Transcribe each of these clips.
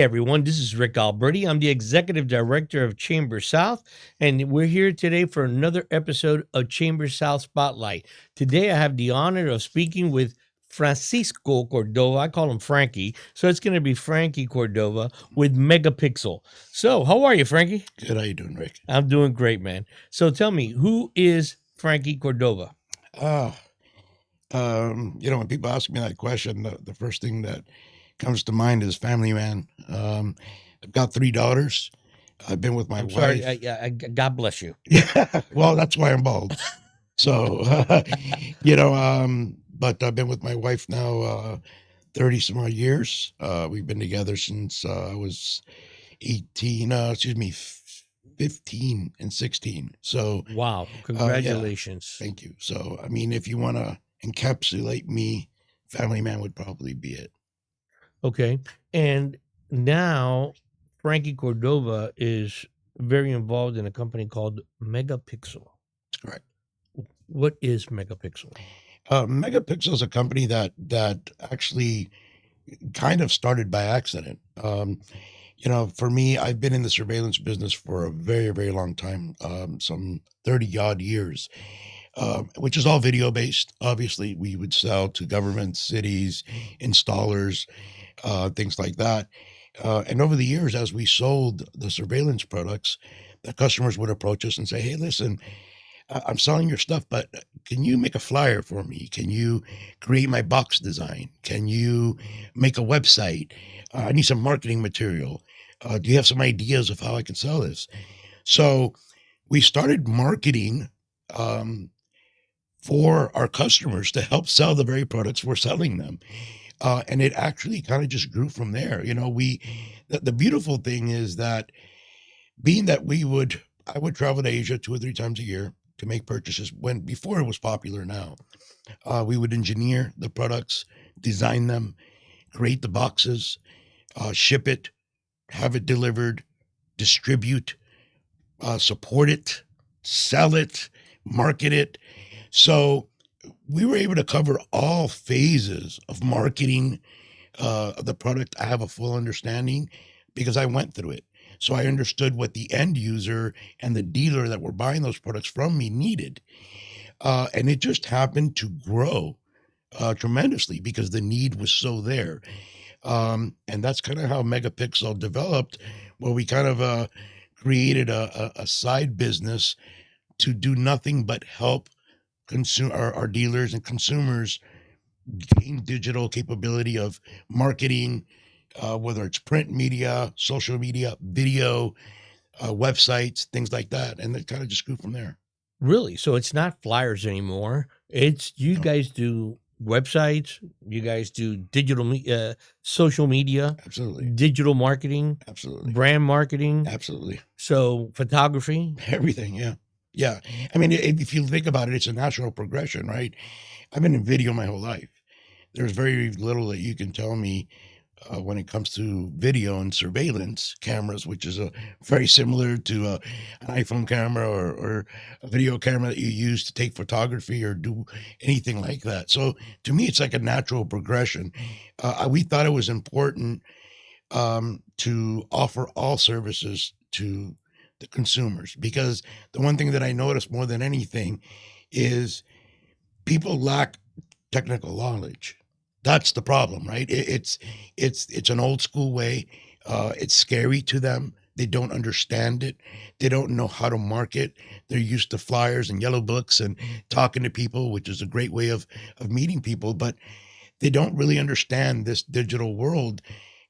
Everyone, this is Rick Alberty. I'm the executive director of ChamberSOUTH, and we're here today for another episode of ChamberSOUTH Spotlight. Today, I have the honor of speaking with Francisco Cordova. I call him Frankie, so it's going to be Frankie Cordova with Megapixall. So, how are you, Frankie? Good. How you doing, Rick? I'm doing great, man. So, tell me, who is Frankie Cordova? When people ask me that question, the first thing that comes to mind is family man. I've got 3 daughters. I've been with my wife. Sorry, God bless you. Yeah, well, that's why I'm bald. So, but I've been with my wife now 30 some odd years. We've been together since I was 15 and 16. So, Wow, congratulations. thank you. So, I mean, if you want to encapsulate me, family man would probably be it. Okay. And now Frankie Cordova is very involved in a company called Megapixall. That's correct. What is Megapixall? Megapixel is a company that actually kind of started by accident. For me, I've been in the surveillance business for a very, very long time, some 30 odd years, which is all video based. Obviously, we would sell to governments, cities, installers, things like that. And over the years, as we sold the surveillance products, the customers would approach us and say, "Hey, listen, I'm selling your stuff, but can you make a flyer for me? Can you create my box design? Can you make a website? I need some marketing material. Do you have some ideas of how I can sell this?" So we started marketing for our customers to help sell the very products we're selling them. And it actually kind of just grew from there. The beautiful thing is that being that I would travel to Asia 2 or 3 times a year to make purchases before it was popular now. We would engineer the products, design them, create the boxes, ship it, have it delivered, distribute, support it, sell it, market it. So we were able to cover all phases of marketing the product. I have a full understanding because I went through it. So I understood what the end user and the dealer that were buying those products from me needed. And it just happened to grow tremendously because the need was so there. And that's kind of how Megapixel developed, where we kind of created a side business to do nothing but help our dealers and consumers gain digital capability of marketing, whether it's print media, social media, video, websites, things like that. And it kind of just grew from there. Really? So it's not flyers anymore. It's you No. guys do websites, you guys do digital social media, Absolutely. digital marketing, Absolutely. brand marketing. Absolutely. So photography. Everything. Yeah. Yeah. I mean, if you think about it, it's a natural progression, right? I've been in video my whole life. There's very little that you can tell me when it comes to video and surveillance cameras, which is very similar to an iPhone camera or a video camera that you use to take photography or do anything like that. So to me, it's like a natural progression. We thought it was important to offer all services to the consumers, because the one thing that I noticed more than anything is people lack technical knowledge. That's the problem, right? It's an old school way. It's scary to them. They don't understand it. They don't know how to market. They're used to flyers and yellow books and talking to people, which is a great way of meeting people, but they don't really understand this digital world.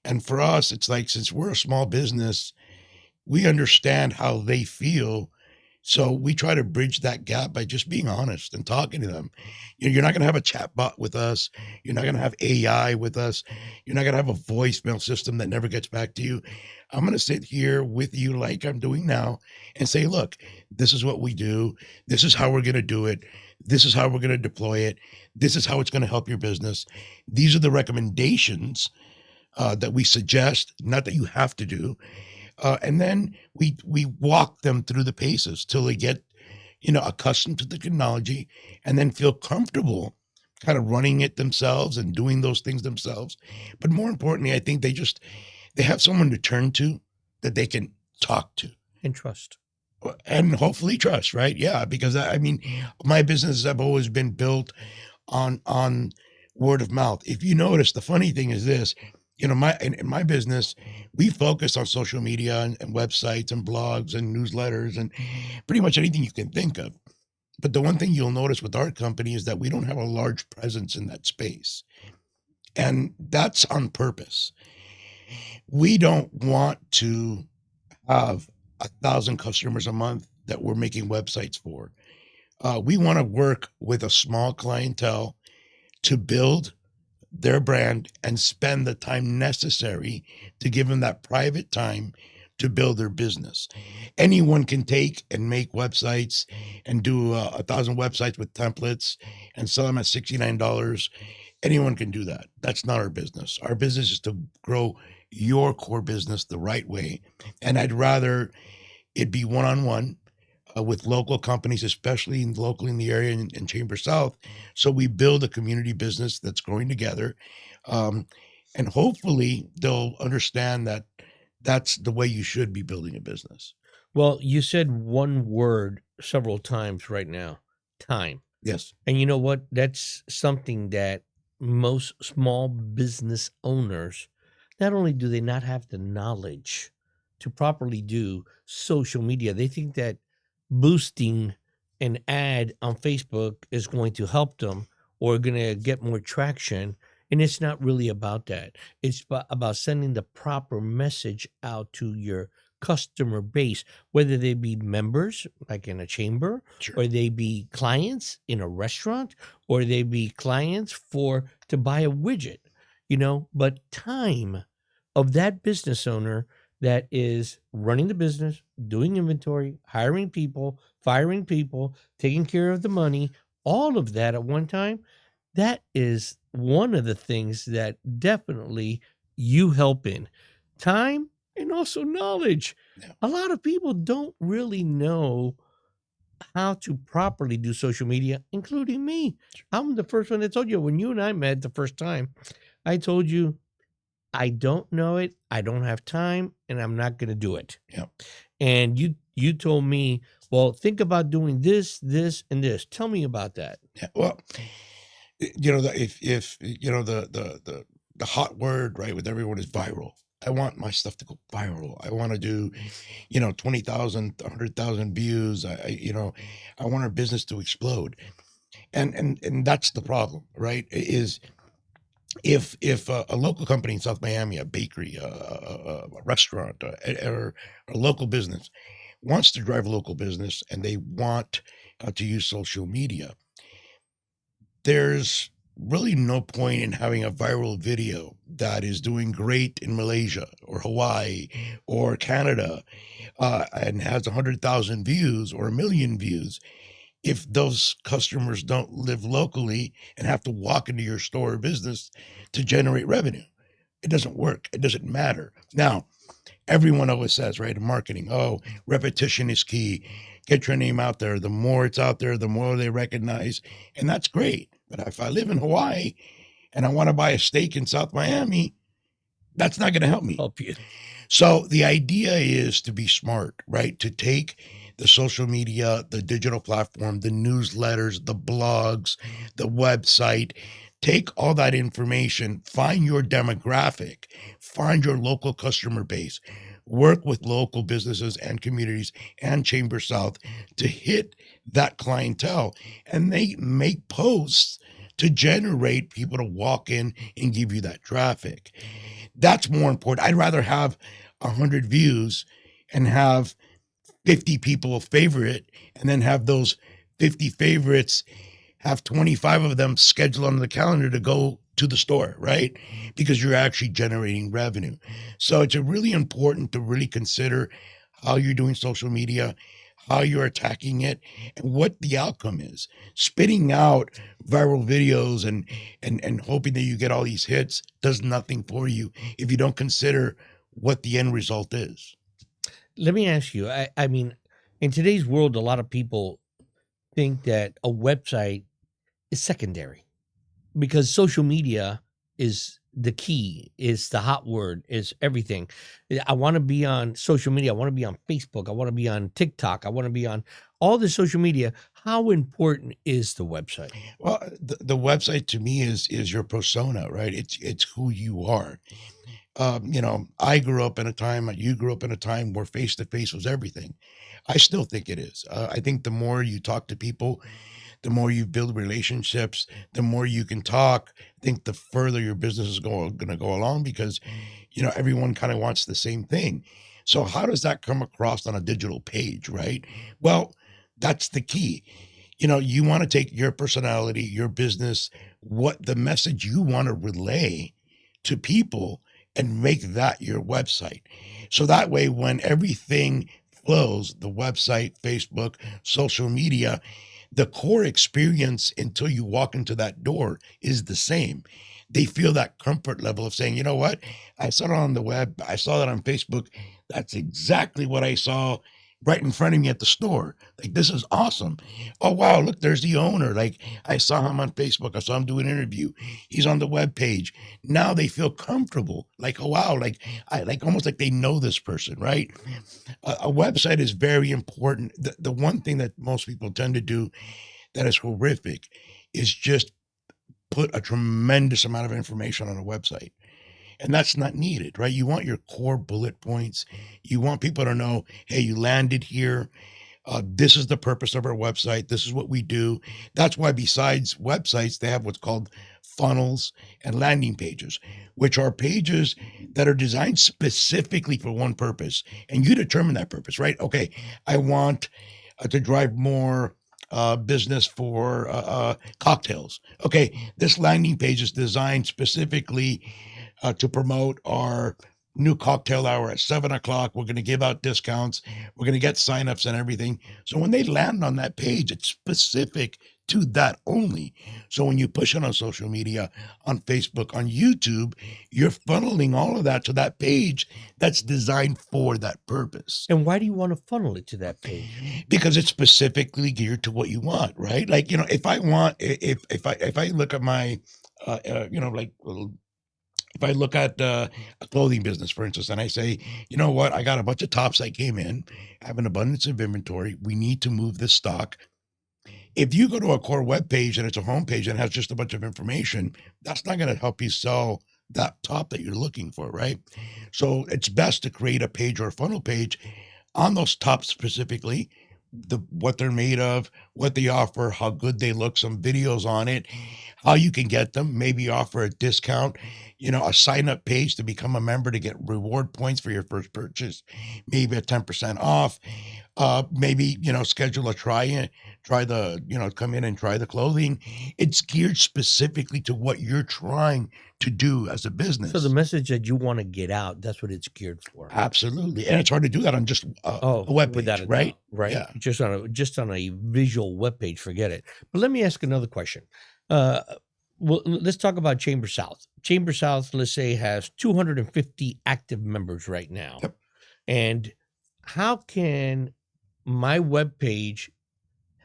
And for us, it's like, since we're a small business, we understand how they feel. So we try to bridge that gap by just being honest and talking to them. You're not going to have a chat bot with us. You're not going to have AI with us. You're not going to have a voicemail system that never gets back to you. I'm going to sit here with you like I'm doing now and say, look, this is what we do. This is how we're going to do it. This is how we're going to deploy it. This is how it's going to help your business. These are the recommendations that we suggest, not that you have to do. And then we walk them through the paces till they get, accustomed to the technology and then feel comfortable kind of running it themselves and doing those things themselves. But more importantly, I think they have someone to turn to that they can talk to And trust. and hopefully trust, right? Yeah, because I mean, my businesses have always been built on word of mouth. If you notice, the funny thing is this, in my business, we focus on social media and websites and blogs and newsletters and pretty much anything you can think of. But the one thing you'll notice with our company is that we don't have a large presence in that space. And that's on purpose. We don't want to have 1,000 customers a month that we're making websites for. We want to work with a small clientele to build their brand and spend the time necessary to give them that private time to build their business. Anyone can take and make websites and do 1,000 websites with templates and sell them at $69. Anyone can do that. That's not our business. Our business is to grow your core business the right way. And I'd rather it be one-on-one with local companies, especially locally in the area in ChamberSOUTH. So we build a community business that's growing together. And hopefully they'll understand that that's the way you should be building a business. Well, you said one word several times right now, time. Yes. And you know what? That's something that most small business owners, not only do they not have the knowledge to properly do social media, they think that boosting an ad on Facebook is going to help them or going to get more traction. And it's not really about that. It's about sending the proper message out to your customer base, whether they be members, like in a chamber, Sure. or they be clients in a restaurant, or they be clients to buy a widget, but time of that business owner that is running the business, doing inventory, hiring people, firing people, taking care of the money, all of that at one time, that is one of the things that definitely you help in. Time and also knowledge. Yeah. A lot of people don't really know how to properly do social media, including me. I'm the first one that told you when you and I met the first time, I told you, I don't know it, I don't have time, and I'm not going to do it. Yeah. And you told me, well, think about doing this, this, and this. Tell me about that. Yeah. Well, if the hot word, right, with everyone is viral. I want my stuff to go viral. I want to do, 20,000, 100,000 views. I want our business to explode. And that's the problem, right? Is if a local company in South Miami, a bakery, a restaurant, or a local business wants to drive local business and they want to use social media, there's really no point in having a viral video that is doing great in Malaysia or Hawaii or Canada and has 100,000 views or 1,000,000 views if those customers don't live locally and have to walk into your store or business to generate revenue. It doesn't work. It doesn't matter. Now, everyone always says, right, in marketing, oh, repetition is key. Get your name out there. The more it's out there, the more they recognize. And that's great. But if I live in Hawaii and I want to buy a steak in South Miami, that's not going to help me. Help you. So the idea is to be smart, right? To take the social media, the digital platform, the newsletters, the blogs, the website, take all that information, find your demographic, find your local customer base, work with local businesses and communities and ChamberSOUTH to hit that clientele, and they make posts to generate people to walk in and give you that traffic. That's more important. I'd rather have 100 views and have 50 people favorite, and then have those 50 favorites have 25 of them scheduled on the calendar to go to the store, right? Because you're actually generating revenue. So it's really important to really consider how you're doing social media, how you're attacking it, and what the outcome is. Spitting out viral videos and hoping that you get all these hits does nothing for you if you don't consider what the end result is. Let me ask you, I mean, in today's world, a lot of people think that a website is secondary because social media is the key, is the hot word, is everything. I want to be on social media. I want to be on Facebook. I want to be on TikTok. I want to be on all the social media. How important is the website? Well, the website to me is your persona, right? It's who you are. I grew up in a time, you grew up in a time where face to face was everything. I still think it is. I think the more you talk to people, the more you build relationships, the more you can talk. I think the further your business is going to go along because, everyone kind of wants the same thing. So how does that come across on a digital page, right? Well, that's the key. You want to take your personality, your business, what the message you want to relay to people and make that your website. So that way, when everything flows, the website, Facebook, social media, the core experience until you walk into that door is the same. They feel that comfort level of saying, you know what? I saw it on the web. I saw that on Facebook. That's exactly what I saw right in front of me at the store. Like, this is awesome. Oh, wow. Look, there's the owner. Like, I saw him on Facebook. I saw him do an interview. He's on the web page. Now they feel comfortable. Like, oh, wow. Like, almost like they know this person, right? A website is very important. The one thing that most people tend to do that is horrific is just put a tremendous amount of information on a website. And that's not needed, right? You want your core bullet points. You want people to know, hey, you landed here. This is the purpose of our website. This is what we do. That's why besides websites, they have what's called funnels and landing pages, which are pages that are designed specifically for one purpose. And you determine that purpose, right? Okay, I want to drive more business for cocktails. Okay, this landing page is designed specifically to promote our new cocktail hour at 7 o'clock. We're going to give out discounts. We're going to get signups and everything. So when they land on that page, it's specific to that only. So when you push it on social media, on Facebook, on YouTube, you're funneling all of that to that page that's designed for that purpose. And why do you want to funnel it to that page? Because it's specifically geared to what you want, right? Like, if I look at my, like, if I look at a clothing business, for instance, and I say, you know what, I got a bunch of tops that came in, I have an abundance of inventory. We need to move this stock. If you go to a core web page and it's a home page and has just a bunch of information, that's not going to help you sell that top that you're looking for, right? So it's best to create a page or a funnel page on those tops specifically, what they're made of, what they offer, how good they look, some videos on it, how you can get them, maybe offer a discount, a sign up page to become a member to get reward points for your first purchase, maybe a 10% off, maybe, schedule a come in and try the clothing. It's geared specifically to what you're trying to do as a business. So the message that you want to get out, that's what it's geared for. Absolutely. And it's hard to do that on just a web page, right? Right. Yeah. Just on a visual web page, forget it. But let me ask another question. Well, let's talk about ChamberSOUTH. ChamberSOUTH, let's say, has 250 active members right now. Yep. And how can my web page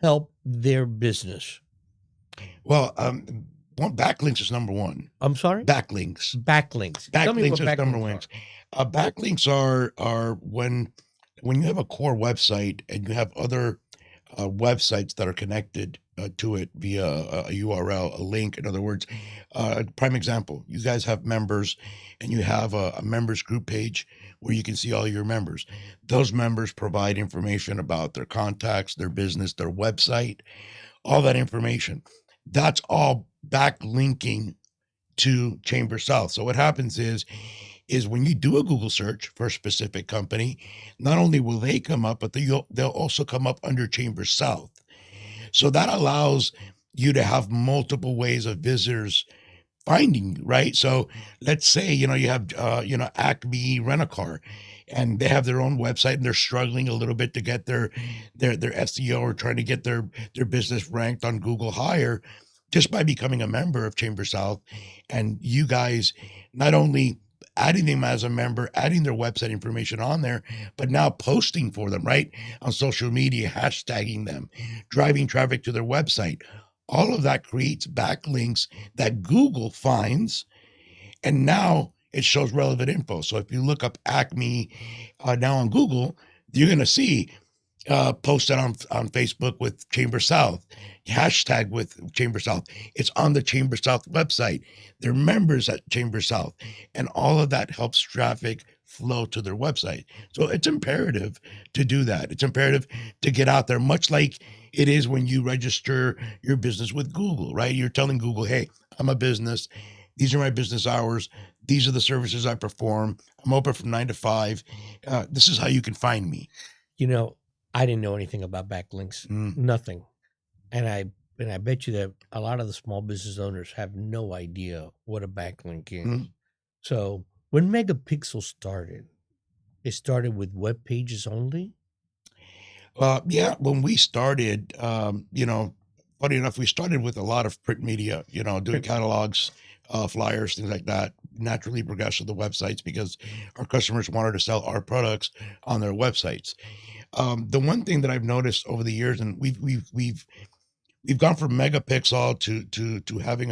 help their business? Well, backlinks is number one. I'm sorry? Backlinks. Tell me what Backlinks is number one. Backlinks are when you have a core website and you have other websites that are connected to it via a URL, a link. In other words, prime example, you guys have members and you have a members group page where you can see all your members. Those members provide information about their contacts, their business, their website, all that information. That's all backlinking to ChamberSOUTH. So what happens is when you do a Google search for a specific company, not only will they come up, but they'll also come up under ChamberSOUTH. So that allows you to have multiple ways of visitors finding you, right? So let's say, you have, Acme Rent-A-Car, and they have their own website and they're struggling a little bit to get their SEO or trying to get their business ranked on Google higher just by becoming a member of ChamberSOUTH. And you guys not only adding them as a member, adding their website information on there, but now posting for them, right? On social media, hashtagging them, driving traffic to their website. All of that creates backlinks that Google finds And now it shows relevant info. So if you look up Acme now on Google, you're going to see posted on Facebook with ChamberSOUTH, hashtag with ChamberSOUTH. It's on the ChamberSOUTH website. They're members at ChamberSOUTH, and all of that helps traffic flow to their website. So it's imperative to do that. It's imperative to get out there, much like it is when you register your business with Google, right? You're telling Google, hey, I'm a business. These are my business hours. These are the services I perform. I'm open from 9 to 5. This is how you can find me. You know, I didn't know anything about backlinks, nothing. And I bet you that a lot of the small business owners have no idea what a backlink is. So when Megapixel started, it started with web pages only? Yeah, when we started, funny enough, we started with a lot of print media, doing catalogs, flyers, things like that. Naturally progressed to the websites because our customers wanted to sell our products on their websites. The one thing that I've noticed over the years, and we've gone from Megapixel to having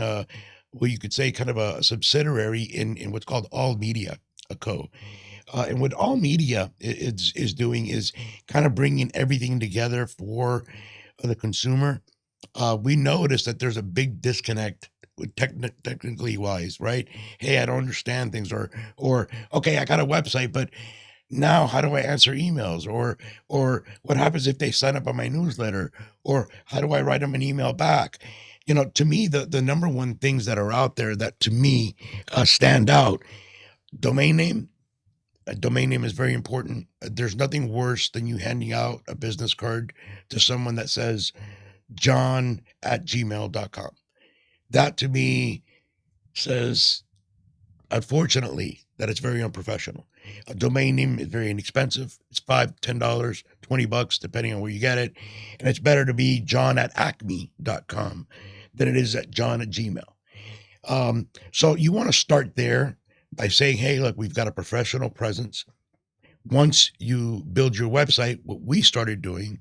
what you could say kind of a subsidiary in what's called All Media, a co. And what All Media is doing is kind of bringing everything together for the consumer. We noticed that there's a big disconnect with technically wise, right? Hey, I don't understand things, or okay, I got a website, but now how do I answer emails, or what happens if they sign up on my newsletter, or how do I write them an email back? To me, the number one things that are out there that to me stand out: domain name. A domain name is very important. There's nothing worse than you handing out a business card to someone that says john@gmail.com. That to me says, unfortunately, that it's very unprofessional. A domain name is very inexpensive. It's $5, $10, $20, depending on where you get it. And it's better to be john@acme.com than it is at john@gmail. So you want to start there by saying, hey, look, we've got a professional presence. Once you build your website, what we started doing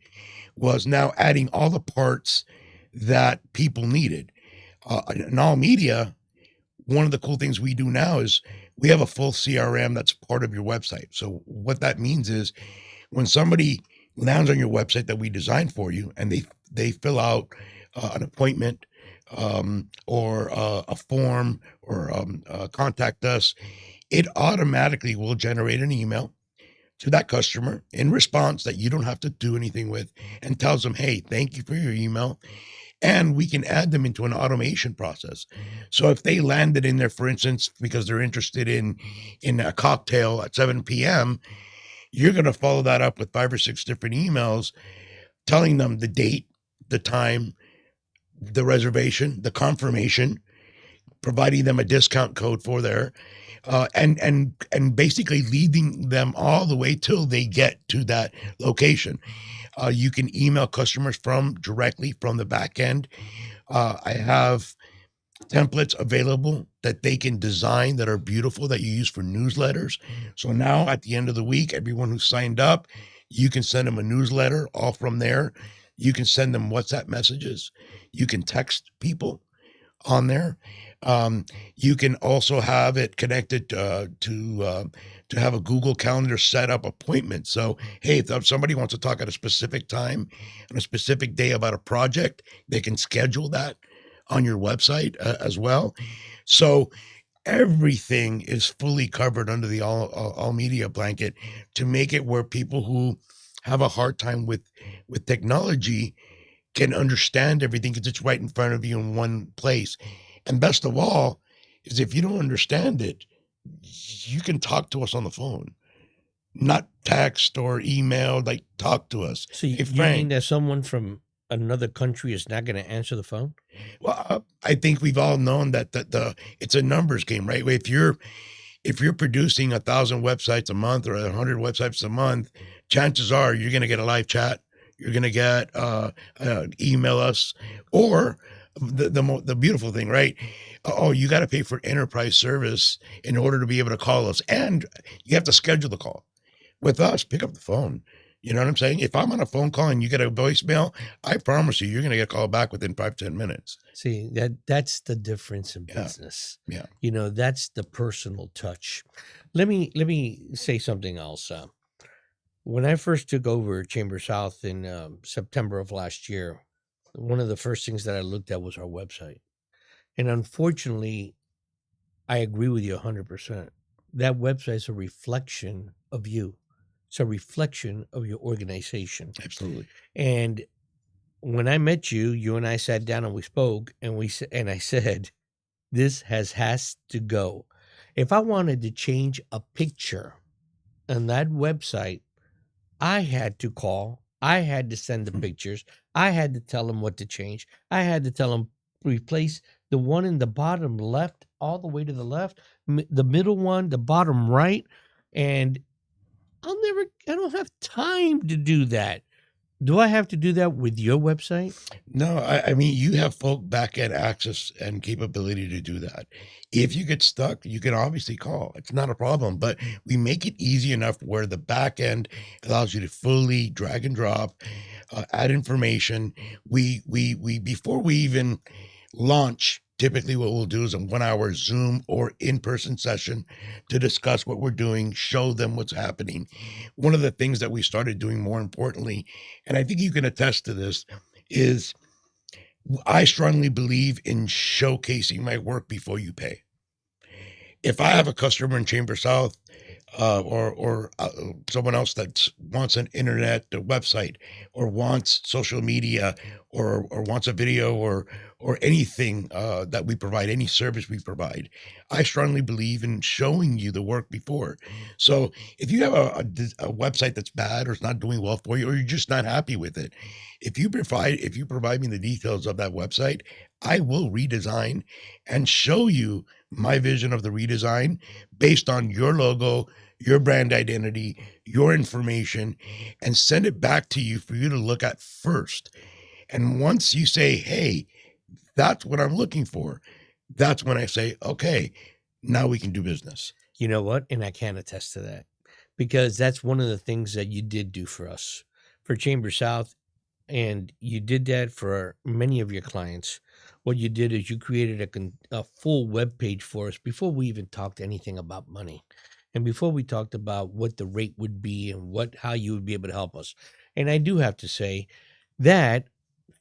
was now adding all the parts that people needed. In All Media, one of the cool things we do now is we have a full CRM that's part of your website. So what that means is when somebody lands on your website that we designed for you and they fill out an appointment or a form or contact us, it automatically will generate an email to that customer in response that you don't have to do anything with, and tells them, hey, thank you for your email. And we can add them into an automation process. So if they landed in there, for instance, because they're interested in a cocktail at 7 p.m., you're going to follow that up with 5 or 6 different emails telling them the date, the time, the reservation, the confirmation, providing them a discount code for there, and basically leading them all the way till they get to that location. You can email customers directly from the back end. I have templates available that they can design that are beautiful that you use for newsletters. So now at the end of the week, everyone who signed up, you can send them a newsletter all from there. You can send them WhatsApp messages. You can text people on there. You can also have it connected to have a Google Calendar set up appointment. So, hey, if somebody wants to talk at a specific time on a specific day about a project, they can schedule that on your website as well. So everything is fully covered under the all media blanket to make it where people who have a hard time with technology can understand everything because it's right in front of you in one place. And best of all is if you don't understand it, you can talk to us on the phone, not text or email, like talk to us. So Hey, you Frank. mean that someone from another country is not going to answer the phone? Well, I think we've all known that it's a numbers game, right? If you're producing 1,000 websites a month or 100 websites a month, chances are you're going to get a live chat. You're going to get email us, or the beautiful thing, right? Oh, you got to pay for enterprise service in order to be able to call us, and you have to schedule the call. With us, pick up the phone. You know what I'm saying? If I'm on a phone call and you get a voicemail, I promise you, you're going to get called back within 5-10 minutes. See, that's the difference in Yeah. business. Yeah. That's the personal touch. Let me say something else. When I first took over Chamber South in September of last year, one of the first things that I looked at was our website. And unfortunately, I agree with you 100%. That website is a reflection of you. It's a reflection of your organization. Absolutely. And when I met you, you and I sat down and we spoke, and I said, this has to go. If I wanted to change a picture on that website, I had to call. I had to send the pictures. I had to tell them what to change. I had to tell them replace the one in the bottom left all the way to the left, the middle one, the bottom right, and I don't have time to do that. Do I have to do that with your website? No, I mean, you have folk back-end access and capability to do that. If you get stuck, you can obviously call. It's not a problem, but we make it easy enough where the back end allows you to fully drag and drop, add information. We before we even launch, typically what we'll do is a 1 hour Zoom or in-person session to discuss what we're doing, show them what's happening. One of the things that we started doing more importantly, and I think you can attest to this, is I strongly believe in showcasing my work before you pay. If I have a customer in Chamber South, or someone else that wants an internet, a website, or wants social media, or wants a video, or anything that we provide, any service we provide, I strongly believe in showing you the work before. So if you have a website that's bad or it's not doing well for you, or you're just not happy with it, if you provide me the details of that website, I will redesign and show you my vision of the redesign based on your logo, your brand identity, your information, and send it back to you for you to look at first. And once you say, hey, that's what I'm looking for, that's when I say, okay, now we can do business. You know what? And I can attest to that, because that's one of the things that you did do for us, for Chamber South. And you did that for many of your clients. What you did is you created a full web page for us before we even talked anything about money, and before we talked about what the rate would be and how you would be able to help us. And I do have to say that,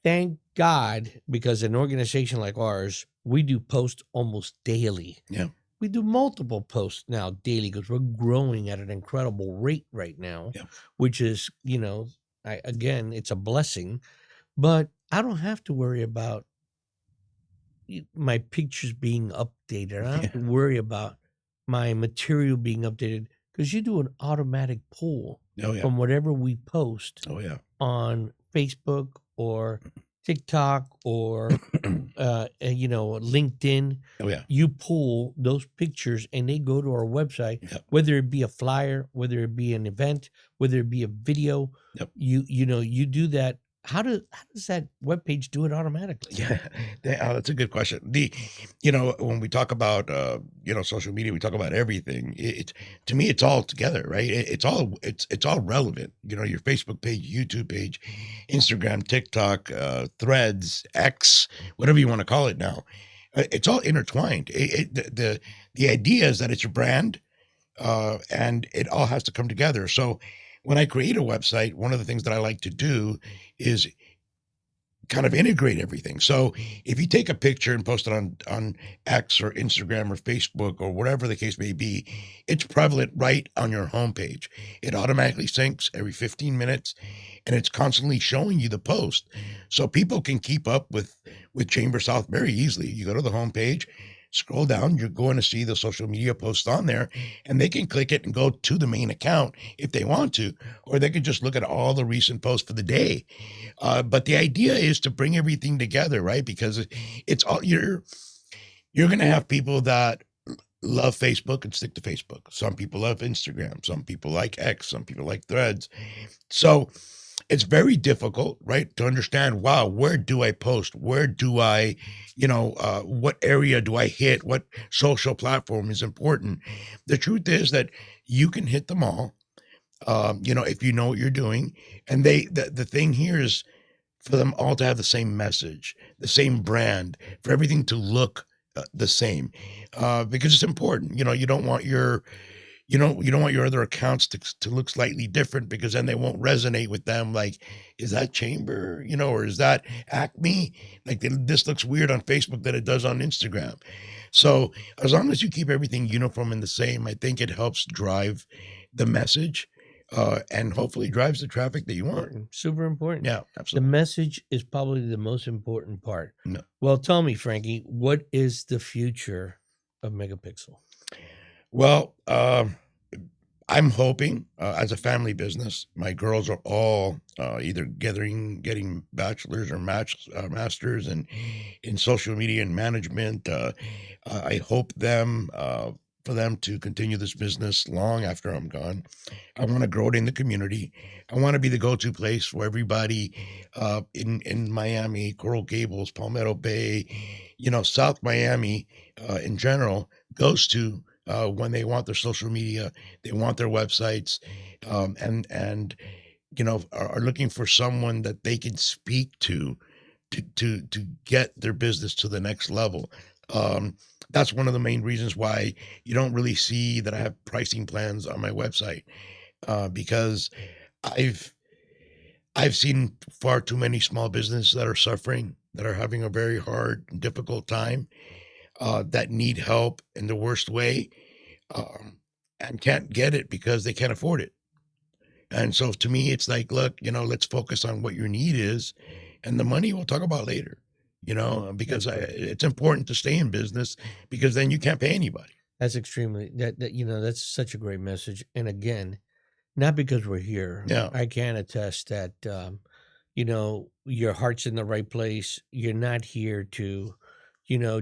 thank God, because an organization like ours, we do post almost daily. Yeah. We do multiple posts now daily because we're growing at an incredible rate right now, Yeah. which is, again, it's a blessing. But I don't have to worry about my pictures being updated. I don't have to worry about my material being updated, because you do an automatic pull Oh, yeah. from whatever we post Oh, yeah. on Facebook or TikTok or LinkedIn. Oh, yeah. You pull those pictures and they go to our website, Yep. whether it be a flyer, whether it be an event, whether it be a video. Yep. You do that. How does that webpage do it automatically? Yeah, that's a good question. When we talk about social media, we talk about everything. To me, it's all together, right? It's all relevant. Your Facebook page, YouTube page, Instagram, TikTok, Threads, X, whatever you want to call it now. It's all intertwined. The idea is that it's your brand, and it all has to come together. So when I create a website, one of the things that I like to do is kind of integrate everything. So if you take a picture and post it on X or Instagram or Facebook or whatever the case may be, it's prevalent right on your homepage. It automatically syncs every 15 minutes, and it's constantly showing you the post. So people can keep up with Chamber South very easily. You go to the homepage, scroll down, you're going to see the social media posts on there, and they can click it and go to the main account if they want to, or they could just look at all the recent posts for the day. But the idea is to bring everything together, right? Because it's all you're going to have people that love Facebook and stick to Facebook. Some people love Instagram. Some people like X. Some people like Threads. So it's very difficult, right, to understand, wow, where do I post? Where do I, what area do I hit? What social platform is important? The truth is that you can hit them all. if you know what you're doing. And the thing here is for them all to have the same message, the same brand, for everything to look the same, because it's important. You don't want you don't want your other accounts to look slightly different, because then they won't resonate with them. Like, is that Chamber, or is that Acme? Like, this looks weird on Facebook that it does on Instagram. So as long as you keep everything uniform and the same, I think it helps drive the message, and hopefully drives the traffic that you want. Important. Super important. Yeah, The absolutely. message is probably the most important part. No. Well, tell me, Frankie, what is the future of Megapixel? Well, I'm hoping, as a family business, my girls are all either getting bachelors or masters in social media and management. I hope for them to continue this business long after I'm gone. I want to grow it in the community. I want to be the go-to place for everybody in Miami, Coral Gables, Palmetto Bay, South Miami in general goes to when they want their social media, they want their websites, and are looking for someone that they can speak to get their business to the next level. That's one of the main reasons why you don't really see that I have pricing plans on my website, because I've I've seen far too many small businesses that are suffering, that are having a very hard, difficult time, that need help in the worst way, um, and can't get it because they can't afford it. And so to me, it's like, look, let's focus on what your need is, and the money we'll talk about later. Because it's important to stay in business, because then you can't pay anybody. That's extremely that's such a great message. And again, not because we're here, Yeah. I can attest that your heart's in the right place. You're not here to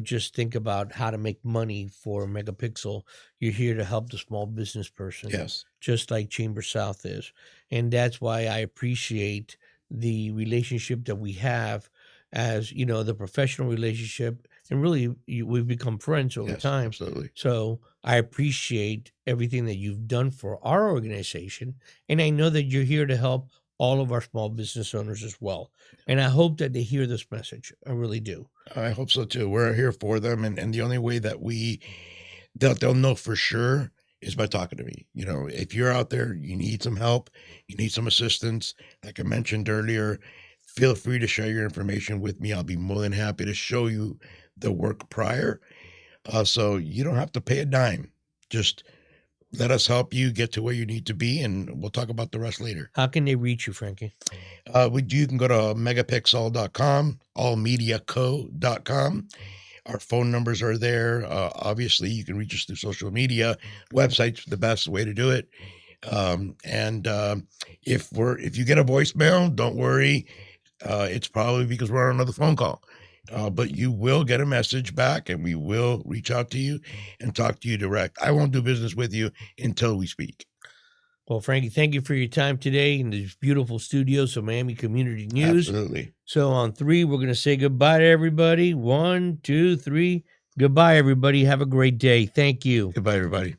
just think about how to make money for Megapixel. You're here to help the small business person, Yes. just like ChamberSOUTH is. And that's why I appreciate the relationship that we have, as the professional relationship. And really, we've become friends over Yes. time. Absolutely. So I appreciate everything that you've done for our organization. And I know that you're here to help all of our small business owners as well. And I hope that they hear this message. I really do. I hope so too. We're here for them, and the only way that they'll know for sure is by talking to me. If you're out there, you need some help, you need some assistance, like I mentioned earlier, feel free to share your information with me. I'll be more than happy to show you the work prior. So you don't have to pay a dime. Just let us help you get to where you need to be, and we'll talk about the rest later. How can they reach you, Frankie? You can go to megapixall.com, allmediaco.com. Our phone numbers are there. Obviously, you can reach us through social media. Website's the best way to do it. If you get a voicemail, don't worry. It's probably because we're on another phone call. But you will get a message back, and we will reach out to you and talk to you direct. I won't do business with you until we speak. Well, Frankie, thank you for your time today in these beautiful studios of Miami Community News. Absolutely. So on 3, we're going to say goodbye to everybody. 1, 2, 3. Goodbye, everybody. Have a great day. Thank you. Goodbye, everybody.